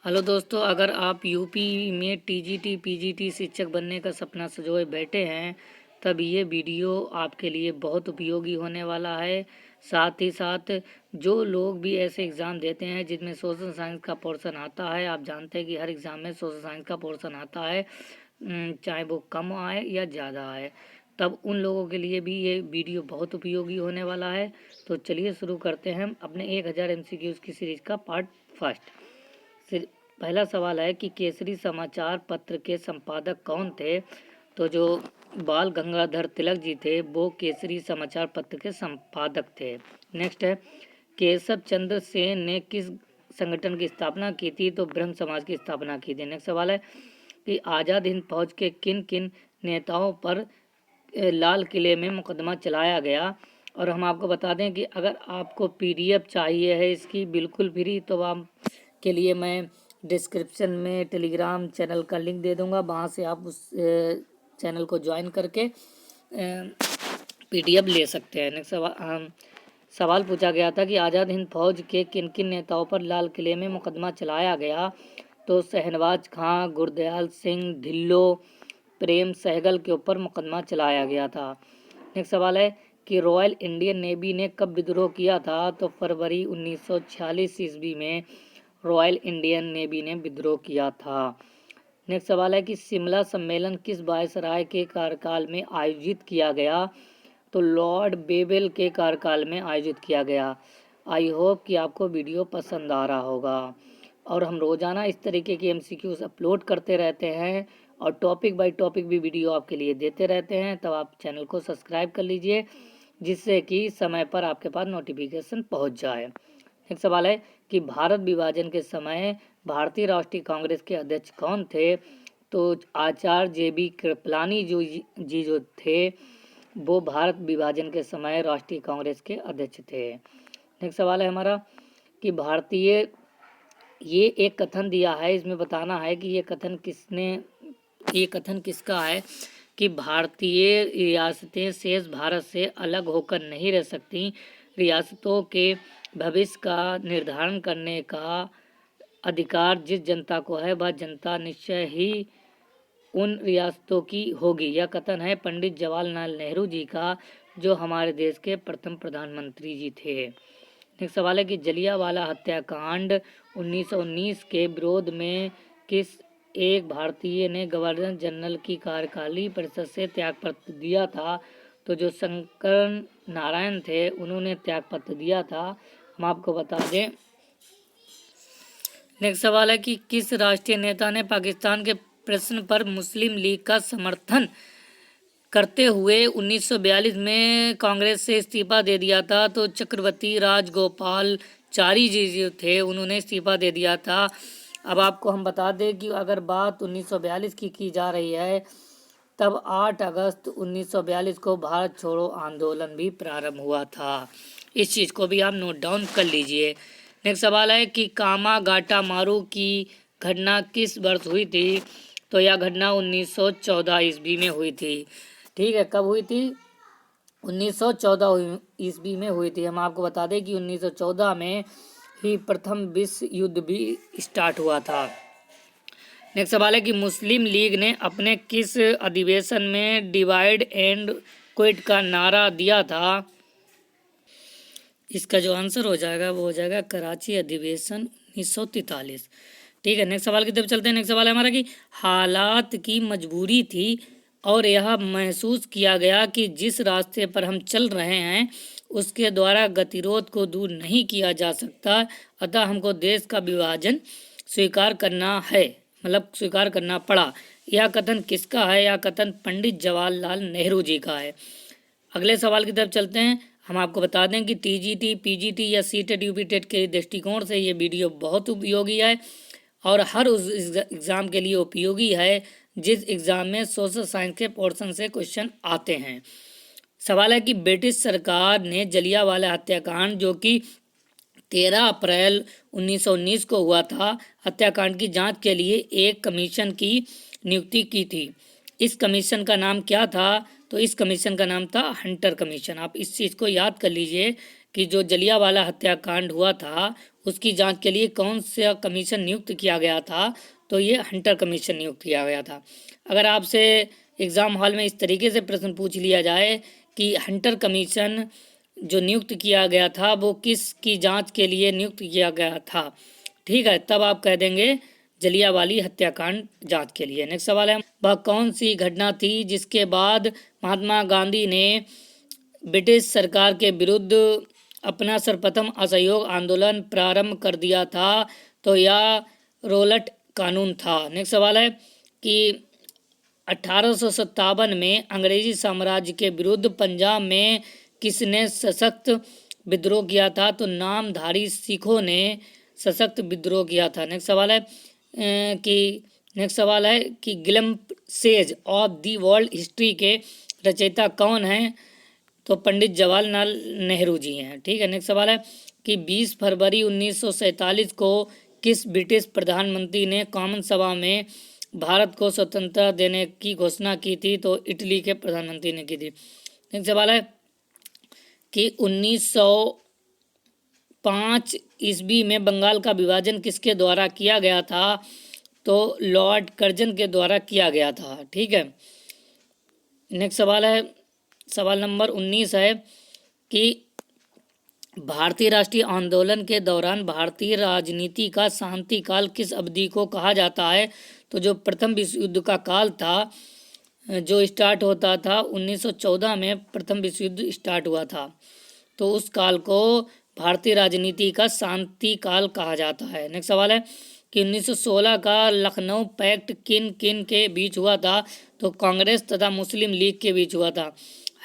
Hello दोस्तों, अगर आप यूपी में टीजीटी पीजीटी शिक्षक बनने का सपना संजोए बैठे हैं तब ये वीडियो आपके लिए बहुत उपयोगी होने वाला है। साथ ही साथ जो लोग भी ऐसे एग्ज़ाम देते हैं जिनमें सोशल साइंस का पोर्शन आता है, आप जानते हैं कि हर एग्ज़ाम में सोशल साइंस का पोर्शन आता है, चाहे वो कम आए या ज़्यादा आए, तब उन लोगों के लिए भी ये वीडियो बहुत उपयोगी होने वाला है। तो चलिए शुरू करते हैं अपने 1000 MCQs की सीरीज़ का पार्ट फर्स्ट। पहला सवाल है कि केसरी समाचार पत्र के संपादक कौन थे। तो जो बाल गंगाधर तिलक जी थे वो केसरी समाचार पत्र के संपादक थे। नेक्स्ट है, केशव चंद्र सेन ने किस संगठन की स्थापना की थी। तो ब्रह्म समाज की स्थापना की थी। नेक्स्ट सवाल है कि आज़ाद हिंद फौज के किन किन नेताओं पर लाल किले में मुकदमा चलाया गया। और हम आपको बता दें कि अगर आपको PDF चाहिए है इसकी बिल्कुल फ्री, तो आप के लिए मैं डिस्क्रिप्शन में टेलीग्राम चैनल का लिंक दे दूंगा, वहाँ से आप उस चैनल को ज्वाइन करके PDF ले सकते हैं। नेक्स्ट सवाल पूछा गया था कि आज़ाद हिंद फौज के किन किन नेताओं पर लाल किले में मुकदमा चलाया गया। तो शहनवाज खां, गुरदयाल सिंह ढिल्लों, प्रेम सहगल के ऊपर मुकदमा चलाया गया था। नेक्स्ट सवाल है कि रॉयल इंडियन नेवी ने कब विद्रोह किया था। तो फरवरी 1946 ईस्वी में रॉयल इंडियन नेवी ने विद्रोह किया था। नेक्स्ट सवाल है कि शिमला सम्मेलन किस वायसराय के कार्यकाल में आयोजित किया गया। तो लॉर्ड बेवेल के कार्यकाल में आयोजित किया गया। आई होप कि आपको वीडियो पसंद आ रहा होगा, और हम रोज़ाना इस तरीके की MCQs अपलोड करते रहते हैं और टॉपिक बाय टॉपिक भी वीडियो आपके लिए देते रहते हैं। तब आप चैनल को सब्सक्राइब कर लीजिए जिससे कि समय पर आपके पास नोटिफिकेशन पहुंच जाए। एक सवाल है कि भारत विभाजन के समय भारतीय राष्ट्रीय कांग्रेस के अध्यक्ष कौन थे। तो आचार्य JB कृपलानी जो थे वो भारत विभाजन के समय राष्ट्रीय कांग्रेस के अध्यक्ष थे। नेक्स्ट सवाल है हमारा कि भारतीय, ये एक कथन दिया है, इसमें बताना है कि ये कथन किसका है कि भारतीय रियासतें शेष भारत से अलग होकर नहीं रह सकती। रियासतों के भविष्य का निर्धारण करने का अधिकार जिस जनता को है वह जनता निश्चय ही उन रियासतों की होगी। यह कथन है पंडित जवाहरलाल नेहरू जी का, जो हमारे देश के प्रथम प्रधानमंत्री जी थे। नेक्स्ट सवाल है कि जलियांवाला हत्याकांड 1919 के विरोध में किस एक भारतीय ने गवर्नर जनरल की कार्यकारिणी परिषद से त्यागपत्र दिया था। तो जो शंकर नारायण थे उन्होंने त्यागपत्र दिया था। हम आपको बता दें। नेक्स्ट सवाल है कि किस राष्ट्रीय नेता ने पाकिस्तान के प्रश्न पर मुस्लिम लीग का समर्थन करते हुए 1942 में कांग्रेस से इस्तीफा दे दिया था। तो चक्रवर्ती राजगोपालाचारी जी जो थे उन्होंने इस्तीफा दे दिया था। अब आपको हम बता दें कि अगर बात 1942 की जा रही है तब 8 अगस्त 1942 को भारत छोड़ो आंदोलन भी प्रारंभ हुआ था। इस चीज़ को भी आप नोट डाउन कर लीजिए। नेक्स्ट सवाल है कि कामागाटा मारू की घटना किस वर्ष हुई थी। तो यह घटना 1914 ईस्वी में हुई थी। ठीक है, कब हुई थी? 1914 ईस्वी में हुई थी। हम आपको बता दें कि 1914 में ही प्रथम विश्व युद्ध भी स्टार्ट हुआ था। नेक्स्ट सवाल है कि मुस्लिम लीग ने अपने किस अधिवेशन में डिवाइड एंड क्विट का नारा दिया था। इसका जो आंसर हो जाएगा वो हो जाएगा कराची अधिवेशन 1943। ठीक है, नेक्स्ट सवाल की तरफ चलते हैं। नेक्स्ट सवाल है हमारा कि हालात की मजबूरी थी और यह महसूस किया गया कि जिस रास्ते पर हम चल रहे हैं उसके द्वारा गतिरोध को दूर नहीं किया जा सकता, अतः हमको देश का विभाजन स्वीकार करना है, मतलब स्वीकार करना पड़ा। यह कथन किसका है? यह कथन पंडित जवाहरलाल नेहरू जी का है। अगले सवाल की तरफ चलते हैं। हम आपको बता दें कि TGT PGT या सीटेट यूपीटेट के दृष्टिकोण से ये वीडियो बहुत उपयोगी है और हर उस एग्ज़ाम के लिए उपयोगी है जिस एग्ज़ाम में सोशल साइंस के पोर्शन से क्वेश्चन आते हैं। सवाल है कि ब्रिटिश सरकार ने जलियांवाला हत्याकांड जो कि 13 अप्रैल 1919 को हुआ था, हत्याकांड की जांच के लिए एक कमीशन की नियुक्ति की थी। इस कमीशन का नाम क्या था? तो इस कमीशन का नाम था हंटर कमीशन। आप इस चीज़ को याद कर लीजिए कि जो जलियांवाला हत्याकांड हुआ था उसकी जांच के लिए कौन सा कमीशन नियुक्त किया गया था? तो ये हंटर कमीशन नियुक्त किया गया था। अगर आपसे एग्ज़ाम हॉल में इस तरीके से प्रश्न पूछ लिया जाए कि हंटर कमीशन जो नियुक्त किया गया था वो किस की जांच के लिए नियुक्त किया गया था, ठीक है, तब आप कह देंगे जलियांवाला हत्याकांड जांच के लिए। नेक्स्ट सवाल है, वह कौन सी घटना थी जिसके बाद महात्मा गांधी ने ब्रिटिश सरकार के विरुद्ध अपना सर्वप्रथम असहयोग आंदोलन प्रारंभ कर दिया था? तो यह रोलट कानून था। नेक्स्ट सवाल है कि 1857 में अंग्रेजी साम्राज्य के विरुद्ध पंजाब में किसने सशक्त विद्रोह किया था? तो नामधारी सिखों ने सशक्त विद्रोह किया था। नेक्स्ट सवाल है कि glimpses of the world history के रचयिता कौन हैं? तो पंडित जवाहरलाल नेहरू जी हैं, ठीक है। नेक्स्ट सवाल है कि 20 फरवरी 1947 को किस ब्रिटिश प्रधानमंत्री ने कॉमन सभा में भारत को स्वतंत्रता देने की घोषणा की थी? तो इटली के प्रधानमंत्री ने की थी। नेक्स्ट सवाल है कि 1905 ईस्वी में बंगाल का विभाजन किसके द्वारा किया गया था? तो लॉर्ड कर्जन के द्वारा किया गया था, ठीक है। नेक्स्ट सवाल है, सवाल नंबर 19 है कि भारतीय राष्ट्रीय आंदोलन के दौरान भारतीय राजनीति का शांति काल किस अवधि को कहा जाता है? तो जो प्रथम विश्व युद्ध का काल था, जो स्टार्ट होता था 1914 में प्रथम विश्व युद्ध स्टार्ट हुआ था, तो उस काल को भारतीय राजनीति का शांति काल कहा जाता है। नेक्स्ट सवाल है कि 1916 का लखनऊ पैक्ट किन किन के बीच हुआ था? तो कांग्रेस तथा मुस्लिम लीग के बीच हुआ था।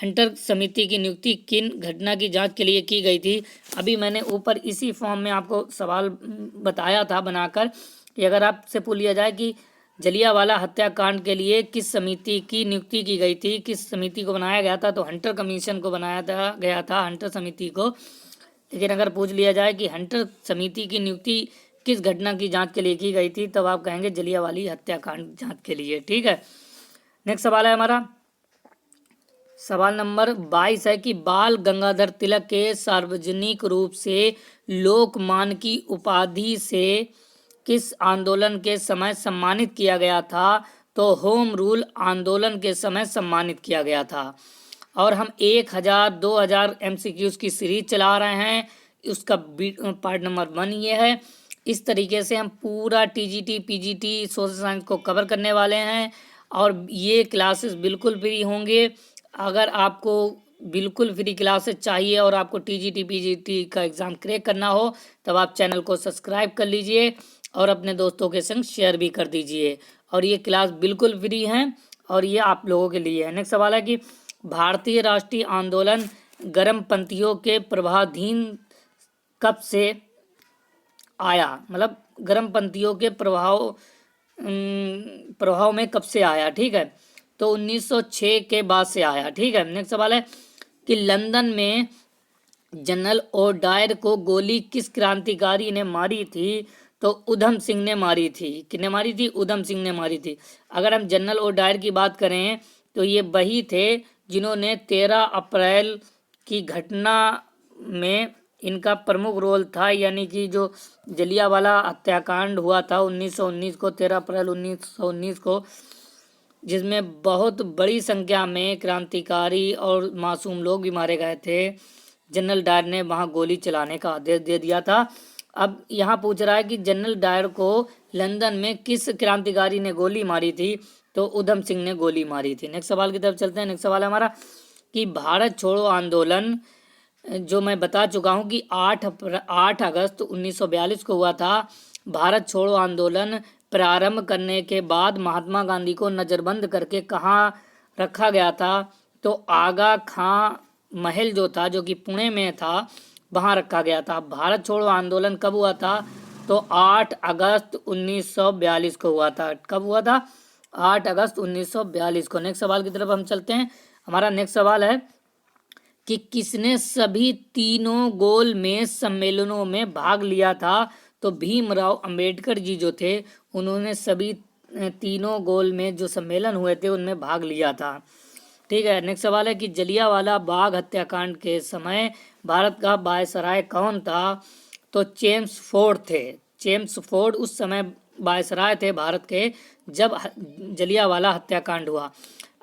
हंटर समिति की नियुक्ति किन घटना की जांच के लिए की गई थी? अभी मैंने ऊपर इसी फॉर्म में आपको सवाल बताया था बनाकर कि अगर आपसे पूछ लिया जाए कि जलियांवाला हत्याकांड के लिए किस समिति की नियुक्ति की गई थी, किस समिति को बनाया गया था, तो हंटर कमीशन को बनाया गया था, हंटर समिति को। लेकिन अगर पूछ लिया जाए कि हंटर समिति की नियुक्ति किस घटना की जांच के लिए की गई थी, तब आप कहेंगे जलियांवाला हत्याकांड जांच के लिए, ठीक है। नेक्स्ट सवाल है हमारा, सवाल नंबर 22 है कि बाल गंगाधर तिलक के सार्वजनिक रूप से लोकमान्य की उपाधि से किस आंदोलन के समय सम्मानित किया गया था? तो होम रूल आंदोलन के समय सम्मानित किया गया था। और हम 1000 2000 MCQs की सीरीज चला रहे हैं, उसका पार्ट नंबर 1 ये है। इस तरीके से हम पूरा TGT PGT सोशल साइंस को कवर करने वाले हैं और ये क्लासेस बिल्कुल फ्री होंगे। अगर आपको बिल्कुल फ्री क्लासेस चाहिए और आपको TGT PGT का एग्ज़ाम क्रैक करना हो, तब आप चैनल को सब्सक्राइब कर लीजिए और अपने दोस्तों के संग शेयर भी कर दीजिए। और ये क्लास बिल्कुल फ्री हैं और ये आप लोगों के लिए है। नेक्स्ट सवाल है कि भारतीय राष्ट्रीय आंदोलन गर्मपंथियों के प्रभावाधीन कब से आया? मतलब गर्मपंथियों के प्रभाव में कब से आया, ठीक है। तो 1906 के बाद से आया, ठीक है। नेक्स्ट सवाल है कि लंदन में जनरल ओडायर को गोली किस क्रांतिकारी ने मारी थी? तो उधम सिंह ने मारी थी। किसने मारी थी? उधम सिंह ने मारी थी। अगर हम जनरल ओडायर की बात करें तो ये वही थे जिन्होंने 13 अप्रैल की घटना में इनका प्रमुख रोल था, यानी कि जो जलियांवाला हत्याकांड हुआ था 1919 को, 13 अप्रैल 1919 को, जिसमें बहुत बड़ी संख्या में क्रांतिकारी और मासूम लोग भी मारे गए थे। जनरल डायर ने वहां गोली चलाने का आदेश दे दिया था। अब यहाँ पूछ रहा है कि जनरल डायर को लंदन में किस क्रांतिकारी ने गोली मारी थी? तो उधम सिंह ने गोली मारी थी। नेक्स्ट सवाल की तरफ चलते हैं। नेक्स्ट सवाल है हमारा कि भारत छोड़ो आंदोलन, जो मैं बता चुका हूँ कि 8 अगस्त 1942 को हुआ था। भारत छोड़ो आंदोलन प्रारंभ करने के बाद महात्मा गांधी को नज़रबंद करके कहाँ रखा गया था? तो आगा खां महल जो था, जो कि पुणे में था, वहाँ रखा गया था। भारत छोड़ो आंदोलन कब हुआ था? तो 8 अगस्त 1942 को हुआ था। कब हुआ था? 8 अगस्त 1942 को। नेक्स्ट सवाल की तरफ हम चलते हैं। हमारा नेक्स्ट सवाल है कि किसने सभी तीनों गोल मेज सम्मेलनों में भाग लिया था? तो भीमराव अंबेडकर जी जो थे, उन्होंने सभी तीनों गोल मेज जो सम्मेलन हुए थे उनमें भाग लिया था, ठीक है। नेक्स्ट सवाल है कि जलियांवाला बाग हत्याकांड के समय भारत का वायसराय कौन था? तो चेम्सफोर्ड थे। चेम्सफोर्ड उस समय वायसराय थे भारत के जब जलियांवाला हत्याकांड हुआ।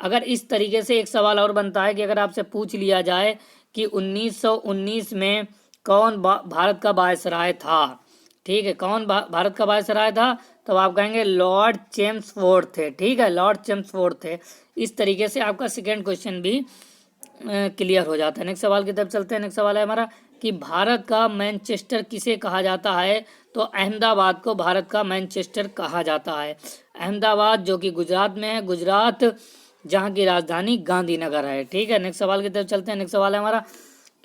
अगर इस तरीके से एक सवाल और बनता है कि अगर आपसे पूछ लिया जाए कि 1919 में कौन भारत का वायसराय था, ठीक है, कौन भारत का वायसराय था, तो आप कहेंगे लॉर्ड चेम्सफोर्ड थे। ठीक है, लॉर्ड चेम्सफोर्ड थे। इस तरीके से आपका सेकेंड क्वेश्चन भी क्लियर हो जाता है। नेक्स्ट सवाल की तरफ चलते हैं। नेक्स्ट सवाल है हमारा कि भारत का मैनचेस्टर किसे कहा जाता है, तो अहमदाबाद को भारत का मैनचेस्टर कहा जाता है। अहमदाबाद जो कि गुजरात में है, गुजरात जहाँ की राजधानी गांधीनगर है। ठीक है, नेक्स्ट सवाल की तरफ चलते हैं। नेक्स्ट सवाल है हमारा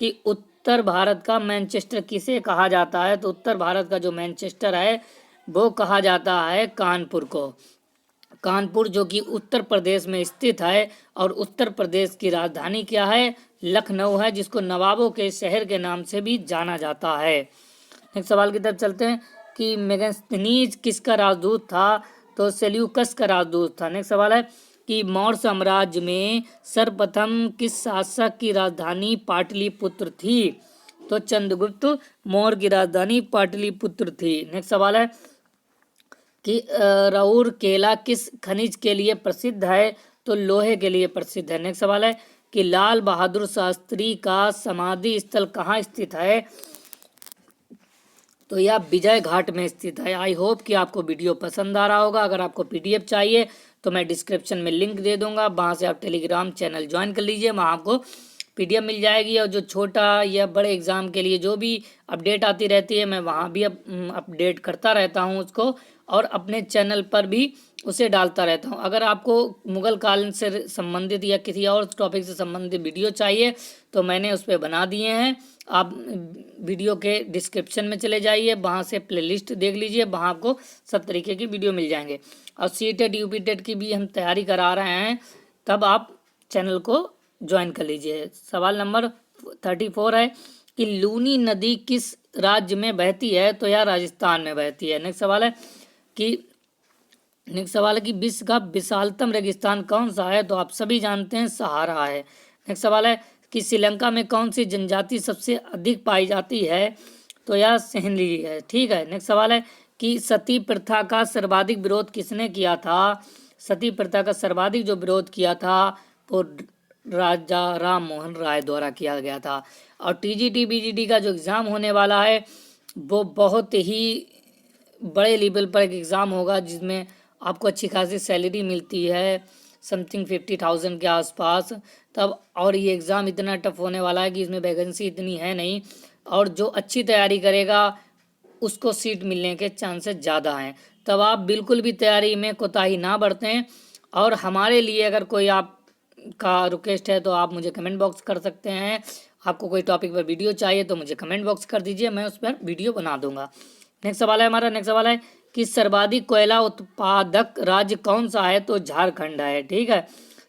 कि उत्तर भारत का मैनचेस्टर किसे कहा जाता है, तो उत्तर भारत का जो मैनचेस्टर है वो कहा जाता है कानपुर को। कानपुर जो कि उत्तर प्रदेश में स्थित है और उत्तर प्रदेश की राजधानी क्या है, लखनऊ है, जिसको नवाबों के शहर के नाम से भी जाना जाता है। नेक्स्ट सवाल की तरफ चलते हैं कि मेगस्थनीज किसका राजदूत था, तो सेल्यूकस का राजदूत था। नेक्स्ट सवाल है कि मौर्य साम्राज्य में सर्वप्रथम किस शासक की राजधानी पाटलिपुत्र थी, तो चंद्रगुप्त मौर्य की राजधानी पाटलिपुत्र थी। नेक्स्ट सवाल है कि राउरकेला किस खनिज के लिए प्रसिद्ध है, तो लोहे के लिए प्रसिद्ध है। नेक्स्ट सवाल है कि लाल बहादुर शास्त्री का समाधि स्थल कहाँ स्थित है, तो यह विजय घाट में स्थित है। आई होप कि आपको वीडियो पसंद आ रहा होगा। अगर आपको पीडीएफ चाहिए तो मैं डिस्क्रिप्शन में लिंक दे दूंगा, वहाँ से आप टेलीग्राम चैनल ज्वाइन कर लीजिए, वहाँ आपको पीडीएफ मिल जाएगी। और जो छोटा या बड़े एग्ज़ाम के लिए जो भी अपडेट आती रहती है मैं वहाँ भी अपडेट करता रहता हूँ उसको, और अपने चैनल पर भी उसे डालता रहता हूँ। अगर आपको मुगल काल से संबंधित या किसी और टॉपिक से संबंधित वीडियो चाहिए तो मैंने उस पर बना दिए हैं। आप वीडियो के डिस्क्रिप्शन में चले जाइए, वहाँ से प्लेलिस्ट देख लीजिए, वहाँ आपको सब तरीके की वीडियो मिल जाएंगे। और सीटेट यूपीटेट की भी हम तैयारी करा रहे हैं, तब आप चैनल को ज्वाइन कर लीजिए। सवाल नंबर 34 है कि लूनी नदी किस राज्य में बहती है, तो यह राजस्थान में बहती है। नेक्स्ट सवाल है कि विश्व का विशालतम रेगिस्तान कौन सा है, तो आप सभी जानते हैं सहारा है। नेक्स्ट सवाल है कि श्रीलंका में कौन सी जनजाति सबसे अधिक पाई जाती है, तो यह सेंथली है। ठीक है, नेक्स्ट सवाल है कि सती प्रथा का सर्वाधिक विरोध किसने किया था, सती प्रथा का सर्वाधिक जो विरोध किया था वो राजा राम मोहन राय द्वारा किया गया था। और टीजीटी बीजीटी का जो एग्ज़ाम होने वाला है वो बहुत ही बड़े लेवल पर एक एग्ज़ाम होगा, जिसमें आपको अच्छी खासी सैलरी मिलती है, समथिंग 50,000 के आसपास तब। और ये एग्ज़ाम इतना टफ होने वाला है कि इसमें वैकेंसी इतनी है नहीं, और जो अच्छी तैयारी करेगा उसको सीट मिलने के चांसेस ज़्यादा हैं। तब आप बिल्कुल भी तैयारी में कोताही ना बरतें। और हमारे लिए अगर कोई आपका रिक्वेस्ट है तो आप मुझे कमेंट बॉक्स कर सकते हैं। आपको कोई टॉपिक पर वीडियो चाहिए तो मुझे कमेंट बॉक्स कर दीजिए, मैं उस पर वीडियो बना दूंगा। नेक्स्ट सवाल है हमारा, नेक्स्ट सवाल है कि सर्वाधिक कोयला उत्पादक राज्य कौन सा है, तो झारखंड है। ठीक है,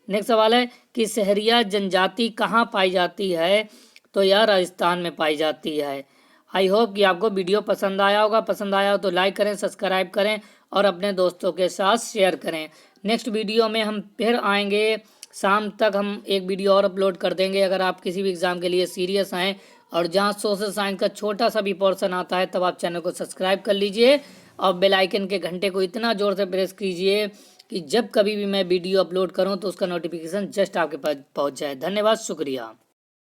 नेक्स्ट सवाल है कि सहरिया जनजाति कहाँ पाई जाती है, तो यह राजस्थान में पाई जाती है। आई होप कि आपको वीडियो पसंद आया होगा। पसंद आया हो तो लाइक करें, सब्सक्राइब करें और अपने दोस्तों के साथ शेयर करें। नेक्स्ट वीडियो में हम फिर आएंगे, शाम तक हम एक वीडियो और अपलोड कर देंगे। अगर आप किसी भी एग्ज़ाम के लिए सीरियस हैं और जहाँ सोशल साइंस का छोटा सा भी पोर्शन आता है तब आप चैनल को सब्सक्राइब कर लीजिए और बेल आइकन के घंटे को इतना ज़ोर से प्रेस कीजिए कि जब कभी भी मैं वीडियो अपलोड करूं तो उसका नोटिफिकेशन जस्ट आपके पास पहुंच जाए। धन्यवाद, शुक्रिया।